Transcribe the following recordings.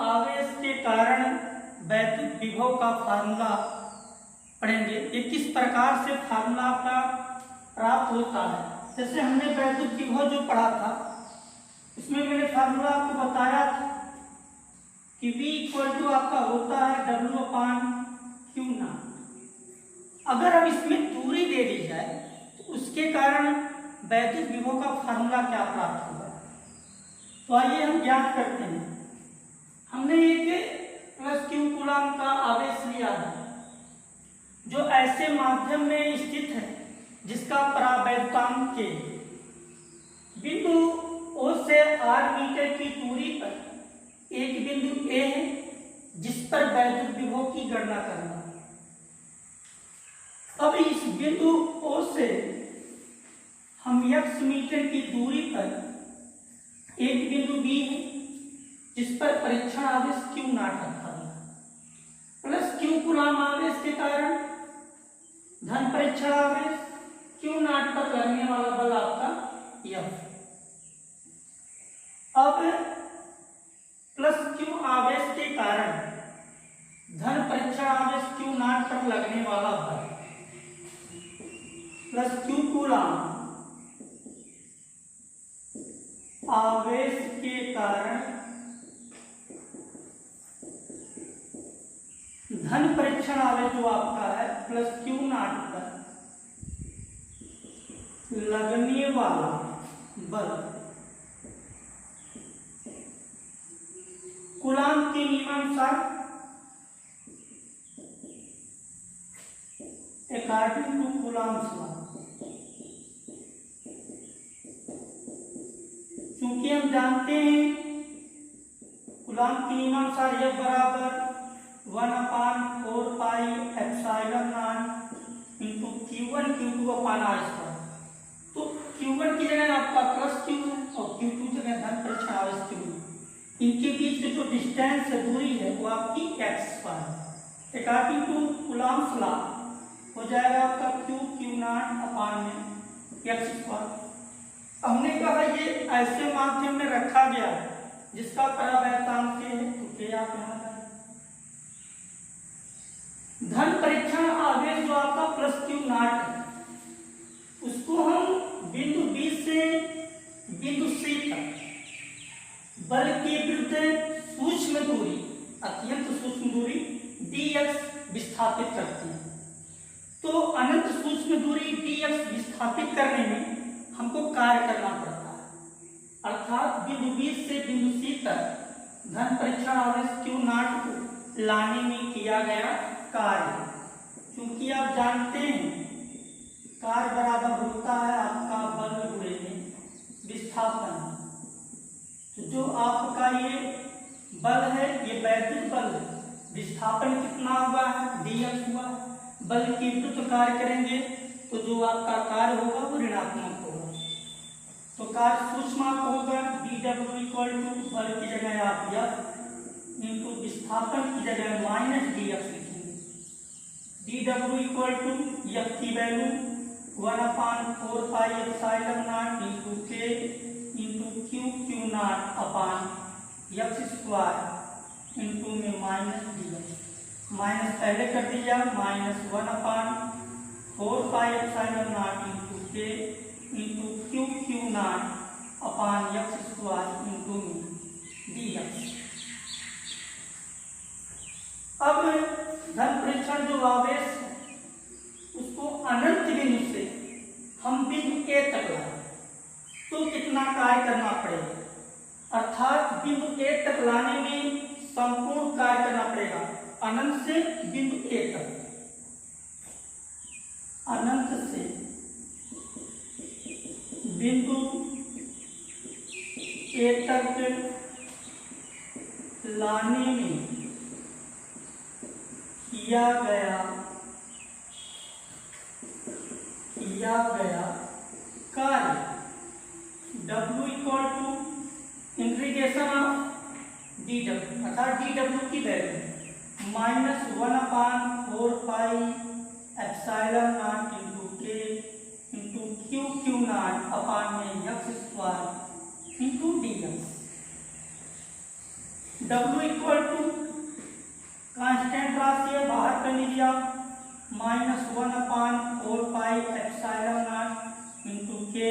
आवेश के कारण वैद्युत विभव का फार्मूला पढ़ेंगे। ये किस प्रकार से फार्मूला आपका प्राप्त होता है। जैसे हमने वैद्युत विभव जो पढ़ा था उसमें मैंने फार्मूला आपको बताया था कि V इक्वल टू आपका होता है W/Q0। अगर अब इसमें दूरी दे दी जाए तो उसके कारण वैद्युत विभव का फार्मूला क्या प्राप्त होगा। तो आइए हम ज्ञात करते हैं। हमने एक प्लस क्यू कूलम का आवेश लिया है जो ऐसे माध्यम में स्थित है जिसका परावैद्युतांक K बिंदु O से R मीटर की दूरी पर एक बिंदु A है जिस पर वैद्युत विभव की गणना करना है। अब इस बिंदु O से हम x मीटर की दूरी पर एक बिंदु B है जिस पर परीक्षण आवेश Q0 रखा गया प्लस Q कूलम आवेश के कारण धन परीक्षण आवेश Q0 पर लगने वाला बल आपका F। अब प्लस Q आवेश के कारण धन परीक्षण आवेश Q0 पर लगने वाला बल प्लस Q कूलम आवेश के कारण धन परीक्षण आवेश जो आपका है प्लस Q0 पर लगने वाला बल कूलम के नियमानुसार अकॉर्डिंग टू कूलम्स लॉ, क्योंकि हम जानते हैं कूलम के नियमानुसार F बराबर 1/4 pi epsilon not into Q1 Q2/r²। तो Q1 की जगह आपका प्लस Q है और Q2 जगह धन परीक्षण आवेश Q है। इनके बीच में जो डिस्टेंस है दूरी है वो आपकी x है। अकॉर्डिंग टू कूलम्स लॉ हो जाएगा आपका Q/x²। हमने कहा ये ऐसे माध्यम में रखा गया जिसका परावैद्युतांक है तो K आप यहाँ धन परीक्षण आवेश जो आपका प्लस Q0 है उसको हम बिंदु B से बिंदु C तक बल के विरुद्ध सूक्ष्म दूरी अत्यंत सूक्ष्म दूरी dx विस्थापित करती है। तो अनंत सूक्ष्म दूरी dx विस्थापित करने में हमको कार्य करना पड़ता है, अर्थात बिंदु B से बिंदु C तक धन परीक्षण आवेश Q0 को लाने में किया गया कार्य। क्योंकि आप जानते हैं कार्य बराबर होता है आपका बल गुणे विस्थापन। तो जो आपका ये बल है ये वैद्युत बल है, विस्थापन कितना हुआ है dx हुआ। बल के विरुद्ध कार्य करेंगे तो जो आपका कार्य होगा वो ऋणात्मक होगा। तो कार्य सूक्ष्म होगा dw इक्वल टू बल की जगह आप F इंटू विस्थापन की जगह माइनस dx लिखेंगे। dw इक्वल टू F की value 1/4 pi epsilon not into K into Q0/x² into में माइनस dx। माइनस पहले कर दिया -1/4 pi epsilon not into K into Q0/x² into में dx। अब धन परीक्षण जो आवेश है उसको अनंत बिंदु से हम बिंदु A तक लाए तो कितना कार्य करना पड़ेगा, अर्थात बिंदु A तक लाने में संपूर्ण कार्य करना पड़ेगा अनंत से बिंदु A तक। अनंत से बिंदु A तक लाने में किया गया कार्य W equal to integration of dw, अर्थात dw की value -1/4 pi epsilon not into K into Q0/x² into dx। W equal to constant राशि है, बाहर कर लीजिए -1/4πε0 इंटू के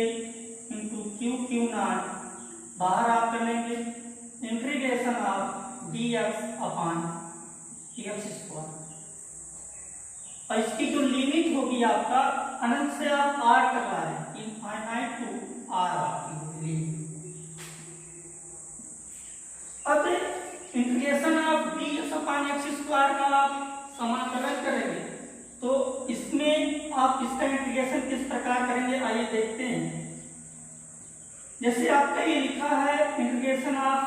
इंटू क्यू नॉट, बाहर आप कर लेंगे इंटीग्रेशन ऑफ dx/dx²। और इसकी जो लिमिट होगी आपका अनंत से आप r तक ला रहे हैं, इनफाइनाइट टू r आपकी लिमिट। अब इंटीग्रेशन ऑफ dx/x² का आप समाकलन करेंगे तो इसमें आप इसका इंटीग्रेशन किस प्रकार करेंगे आइए देखते हैं। जैसे आपका ये लिखा है इंटीग्रेशन ऑफ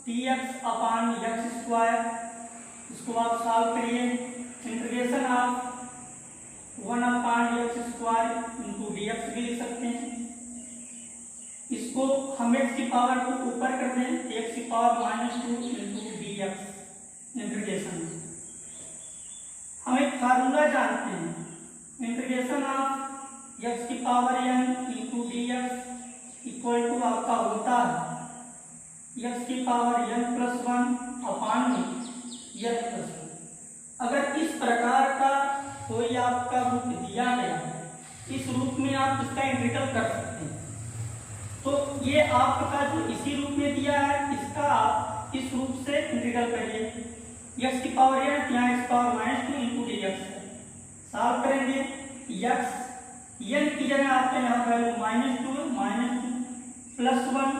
dx/x², इसको आप सॉल्व करिए। Integration of 1/x² into dx भी लिख सकते हैं। इसको हम x की पावर को ऊपर कर दें, x की पावर -2 इंटू dx इंटीग्रेशन। हम एक फार्मूला जानते हैं, इंटीग्रेशन ऑफ x की power n into dx equal to आपका होता है x की पावर n+1/n+1। अगर इस प्रकार का कोई आपका रूप दिया गया है, इस रूप में आप इसका इंटीग्रल कर सकते हैं। तो ये आपका जो इसी रूप में दिया है, इसका आप इस रूप से इंटीग्रल करिए। x की पावर n, यहाँ x पावर -2 इंटू dx है। सॉल्व करेंगे x n की जगह आपके यहाँ value -2 +1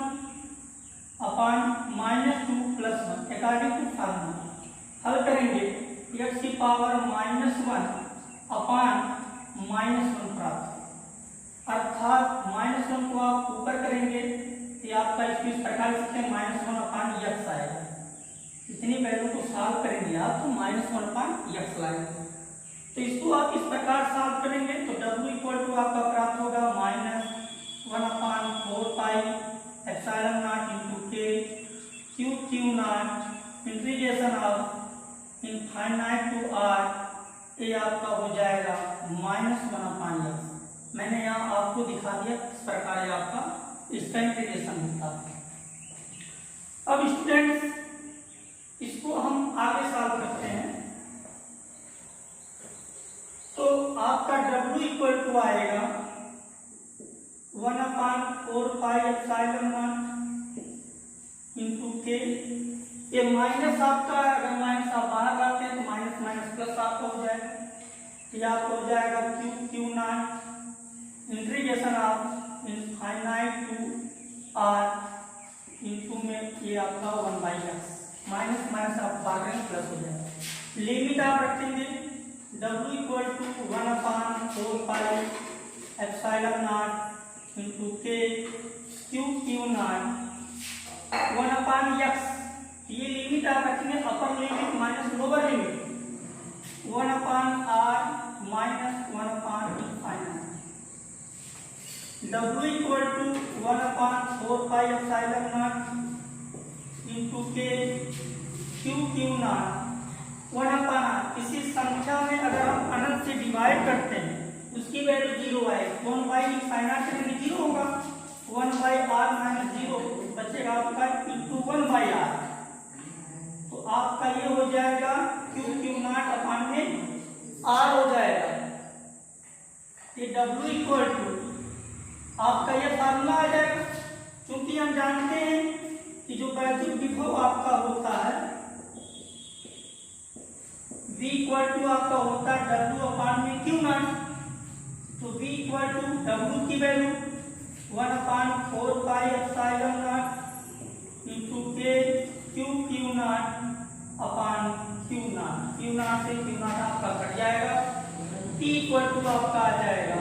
upon -2+1 according to formula. हल करेंगे x की पावर -1 अपान -1 प्राप्त, अर्थात -1 को आप ऊपर करेंगे तो आपका इसको इस प्रकार से -1/x आएगा। इतनी वैल्यू को सॉल्व करेंगे आप तो -1/x लाएंगे। तो इसको आप इस प्रकार सॉल्व करेंगे तो W इक्वल टू आपका प्राप्त होगा -1/4πε0 into K Q not integration of infinite to r, ये आपका हो जाएगा -1/x। मैंने यहाँ आपको दिखा दिया इस प्रकार आपका इसका इंटीग्रेशन होता है। अब स्टूडेंट्स इसको हम आगे सॉल्व करते हैं तो आपका W इक्वल टू आएगा 1/4πε0 इंटू के, ये माइनस आपका, अगर माइनस आप बाहर लाते हैं तो माइनस माइनस प्लस आपका हो जाएगा। ये आपका हो जाएगा Q not integration of infinite to r into में ये आपका 1/x, माइनस माइनस आप बाहर करेंगे प्लस हो जाएगा। लिमिट आप रखेंगे W equal to 1/4πε0 into K Q naught 1/x। ये लिमिट आप रखेंगे upper limit minus lower limit 1/r minus 1/∞। W equal to 1/4πε0 into K Q naught 1/r। इसी संख्या में अगर हम अनंत से डिवाइड करते हैं उसकी वैल्यू 0 आएगी। 1/∞ 0 होगा, 1/r माइनस 0 बचेगा आपका इंटू 1/r। तो आपका ये हो जाएगा क्यू नॉट अपान में r हो जाएगा। ये W इक्वल टू आपका ये फार्मूला आ जाएगा। क्योंकि हम जानते हैं कि जो वैद्युत विभव आपका होता है V इक्वल टू आपका होता है W अपान में क्यू नॉट। तो V इक्वल टू W की value 1/4πε0 into K Q not upon Q not से क्यू नॉट आपका कट जाएगा। T इक्वल टू आपका आ जाएगा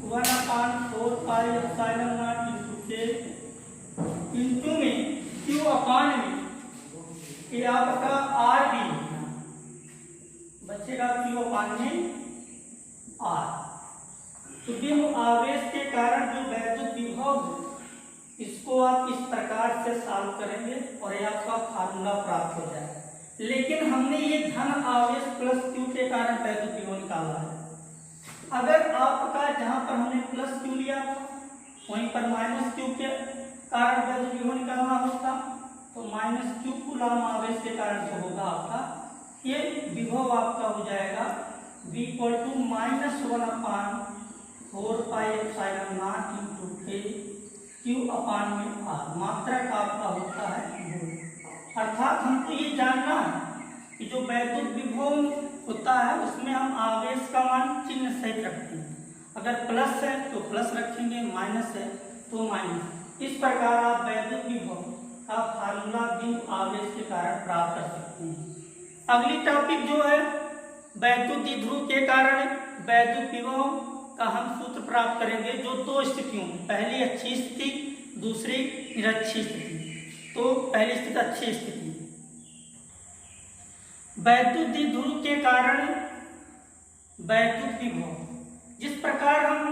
1/4πε0 इंटू के इंटू में क्यू अपान में ये आपका R भी बचेगा क्यू अपान में R। तो बिंदु आवेश के कारण जो वैद्युत विभव है इसको आप इस प्रकार से सॉल्व करेंगे और ये आपका फार्मूला प्राप्त हो जाएगा। लेकिन हमने ये धन आवेश प्लस क्यू के कारण वैद्युत विभव निकाला है। अगर आपका जहां पर हमने प्लस क्यू लिया था वहीं पर माइनस क्यू के कारण वैद्युत विभव निकालना होता तो -q कूलम आवेश के कारण जो होगा आपका ये विभव आपका हो जाएगा V = -1/4 pi epsilon not into K Q/R। मात्रक आपका होता है वोल्ट। अर्थात हमको ये जानना है कि जो वैद्युत विभव होता है उसमें हम आवेश का मान चिन्ह सहित रखते हैं। अगर प्लस है तो प्लस रखेंगे, माइनस है तो माइनस। इस प्रकार आप वैद्युत विभव का फार्मूला बिंदु आवेश के कारण प्राप्त कर सकते हैं। अगली टॉपिक जो है वैद्युत द्विध्रुव के कारण वैद्युत विभव का हम सूत्र प्राप्त करेंगे जो दो स्थितियों में, पहली अच्छी स्थिति, दूसरी निरक्षी स्थिति। तो पहली स्थिति अच्छी स्थिति, वैद्युत द्विध्रुव के कारण वैद्युत विभव। जिस प्रकार हम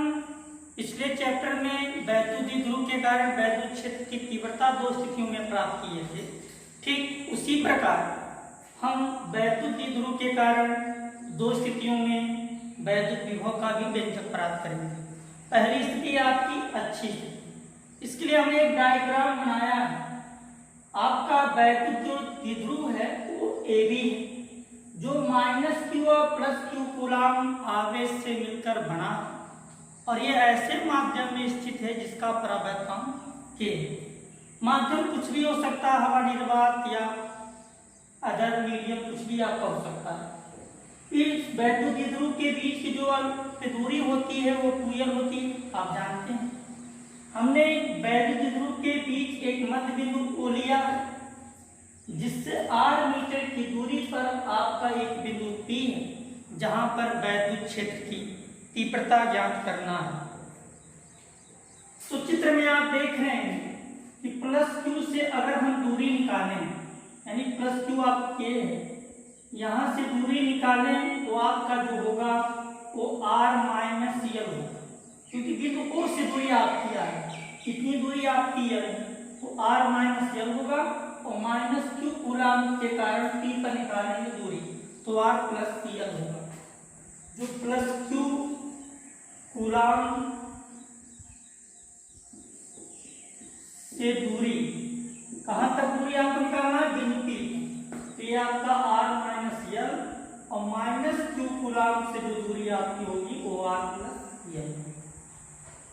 पिछले चैप्टर में वैद्युत द्विध्रुव के कारण वैद्युत क्षेत्र की तीव्रता दो स्थितियों में प्राप्त किए थे, ठीक उसी प्रकार हम वैद्युत द्विध्रुव के कारण दो स्थितियों में वैद्युत विभव का भी व्यंजक प्राप्त करेंगे। पहली स्थिति आपकी अच्छी स्थिति, इसके लिए हमने एक डायग्राम बनाया है। आपका वैद्युत जो द्विध्रुव है वो AB है, जो -q और +q कूलम आवेश से मिलकर बना और ये ऐसे माध्यम में स्थित है जिसका परावर्तन K। माध्यम कुछ भी हो सकता है, हवा निर्वात या अदर मीडियम, कुछ भी आपका हो सकता है। इस वैद्युत द्विध्रुव के बीच की जो दूरी होती है वो 2l होती है, आप जानते हैं। हमने वैद्युत द्विध्रुव के बीच एक मध्य बिंदु O लिया जिससे r मीटर की दूरी पर आपका एक बिंदु P है जहां पर वैद्युत क्षेत्र की तीव्रता ज्ञात करना है। तो चित्र में आप देख रहे हैं कि +q से अगर हम दूरी निकालें, यानी +q आप K है, यहां से दूरी निकालें तो आपका जो होगा वो r - L होगा, क्योंकि बिंदु O से दूरी आपकी है, कितनी दूरी आपकी है तो r - L होगा और -q कूलम के कारण P पर निकालेंगे दूरी तो r + L होगा। जो +q कूलम से दूरी, कहां तक दूरी आपको निकालना है, बिंदु P। तो ये आपका r - L और -q कूलम से जो दूरी आपकी होगी वो r + L।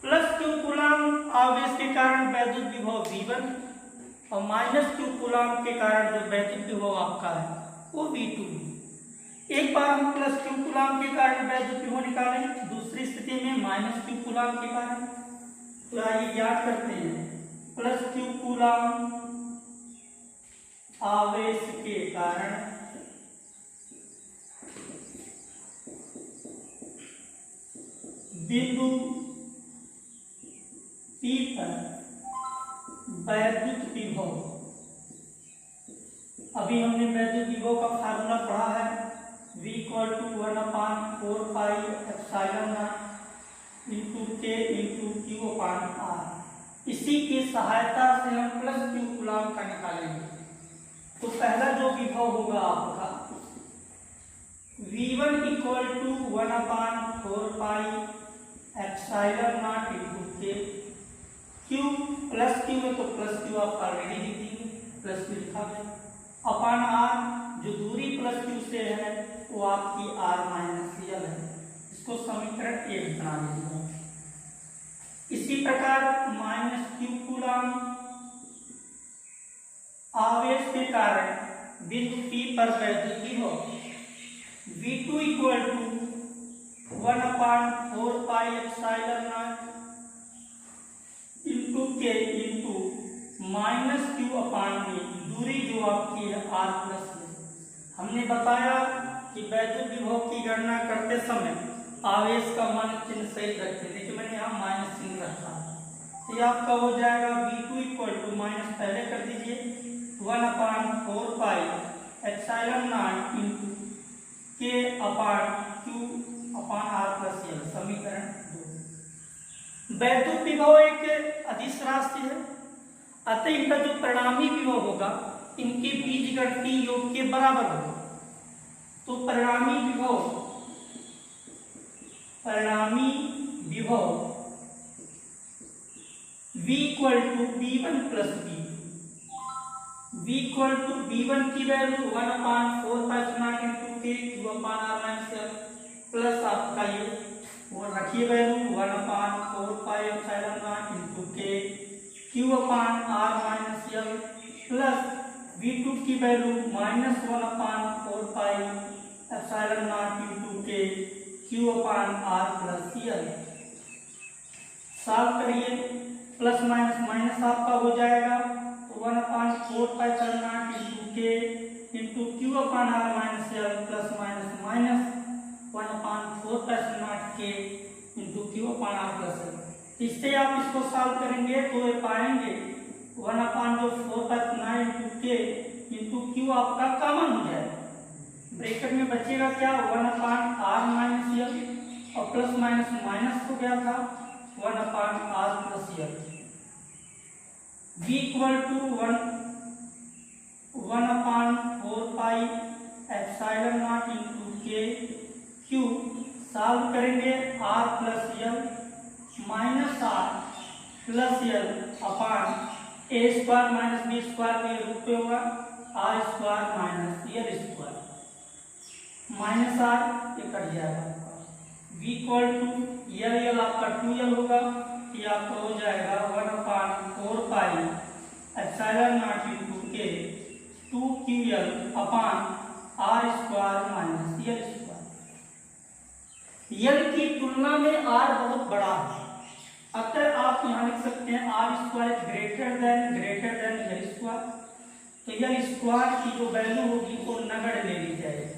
+q कूलम आवेश के कारण वैद्युत विभव V1 और -q कूलम के कारण जो वैद्युत विभव आपका है वो V2। एक बार हम +q कूलम के कारण वैद्युत विभव निकालें, दूसरी स्थिति में -q कूलम के कारण। तो आइए याद करते हैं, +q कूलम आवेश के कारण बिंदु P पर वैद्युत विभव। अभी हमने वैद्युत विभव का फार्मूला पढ़ा है, V = 1/4 pi epsilon not into K into Q/R। इसी की सहायता से हम +q कूलम का निकालेंगे। तो पहला जो विभव होगा आपका V1 = 1/4 pi epsilon not into K। Q +q है तो +q आप ऑलरेडी लिख देंगे, +q लिखा गया अपान R, जो दूरी +q से है वो आपकी r - L है। इसको समीकरण 1 बना लीजिए। इसी प्रकार -q कूलम आवेश के कारण बिंदु P पर वैद्युत विभव V2 = 1/4 pi epsilon not into K into -q/V। दूरी जो आपकी है r + L। हमने बताया कि वैद्युत विभव की गणना करते समय आवेश का मान चिन्ह सहित रखते, देखिए मैंने यहाँ माइनस चिन्ह रखा है। तो ये आपका हो जाएगा V2 = माइनस पहले कर दीजिए 1/4 pi epsilon not into K/Q/R + L। समीकरण 2। वैद्युत विभव एक अदिश राशि है, अतः इनका जो परिणामी विभव होगा इनके बीजगणितीय योग के बराबर होगा। तो परिणामी विभव V = V1 + V2। V equal to V1 की वैल्यू 1/4 इंटू के Q अपान R माइनस L प्लस आपका ये वो रखिए value 1/4 epsilon not into K Q upon R minus L plus V2 की value -1/4 epsilon not into K Q upon R plus L। Solve करिए, plus minus minus आपका हो जाएगा, 1/4 epsilon not into के into Q upon R minus L plus minus minus 1/4 epsilon not के into Q अपान R plus L। इससे आप इसको solve करेंगे तो ये पाएंगे 1/4 इंटू के इंटू Q आपका कॉमन हो जाएगा, ब्रैकेट में बचेगा क्या 1/R माइनस L और प्लस माइनस माइनस हो गया था 1/R plus L। V equal to 1/4 epsilon not into K Q solve करेंगे R plus L minus R plus L upon a square minus b square के रूप में होगा R square minus L square minus R ये cut जाएगा आपका। V equal to L आपका 2L होगा, ये आपका हो जाएगा 1/4 एप्सिलॉन नॉट इंटू के 2QL अपान R square minus L square. L की तुलना में R बहुत बड़ा है, अतः आप यहाँ लिख सकते हैं R square greater than L square, तो L स्क्वायर की जो वैल्यू होगी वो नगण्य ले ली जाएगी।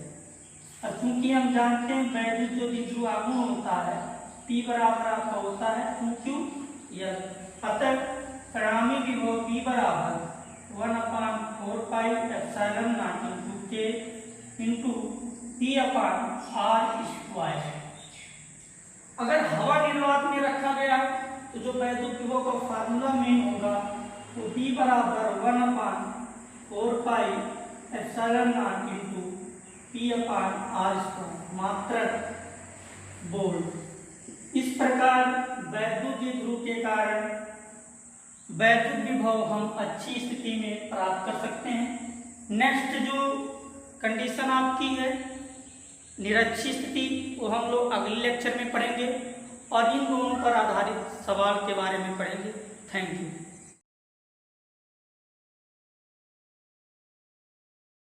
और चूंकि हम जानते हैं वैल्यू जो द्विध्रुवागुण होता है P बराबर आपका होता है 2QL, अतः परिणामी विभव P बराबर 1/4 एप्सिलॉन नॉट इंटू के इंटू P अपान R स्क्वायर। अगर हवा निर्वात में रखा गया तो जो वैद्युत विभव का फार्मूला में होगा वो P बराबर 1/4 epsilon not into P upon R square मात्रक वोल्ट। इस प्रकार वैद्युत द्विध्रुव के कारण वैद्युत विभव हम अच्छी स्थिति में प्राप्त कर सकते हैं। नेक्स्ट जो कंडीशन आपकी है निरक्षी स्थिति, वो हम लोग अगले लेक्चर में पढ़ेंगे और इन दोनों पर आधारित सवाल के बारे में पढ़ेंगे। Thank you.